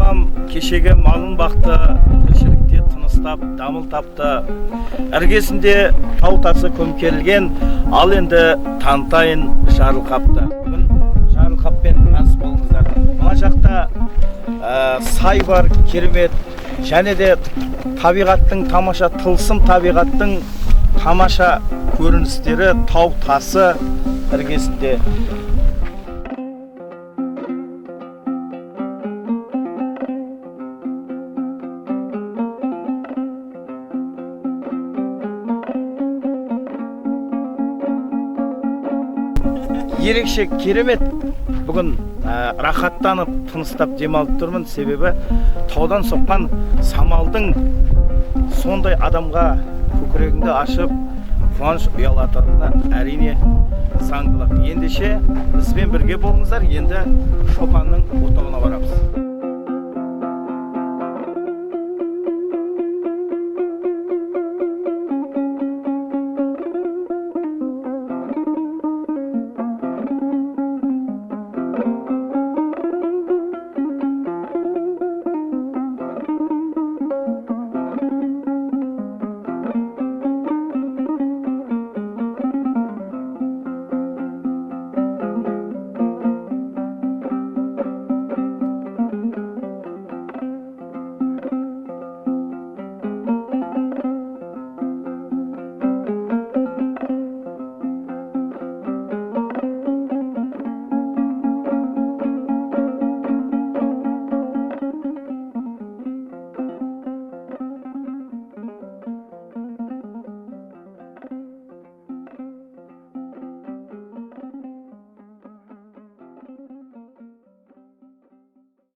бабам кешегі малын бақты, тіршілікте тыныстап, дамыл тапты. Іргесінде тау тасы көмкерілген, ал енді танытайын Жарылқапты. Бүгін Жарылқаппен таныс болыңыздар. Мына жақта сай бар, керемет, және де табиғаттың тамаша, тылсым табиғаттың тамаша көріністері, тау тасы іргесінде. Ерекше керемет. Бүгін рахаттанып, тыныстап демалып тұрмын. Себебі таудан соққан самалдың сондай адамға көкірегіңді ашып, қуаныш ұялататыны әрине заңдылық. Ендеше бізбен бірге болыңыздар. Енді Шопанның отауына барамыз.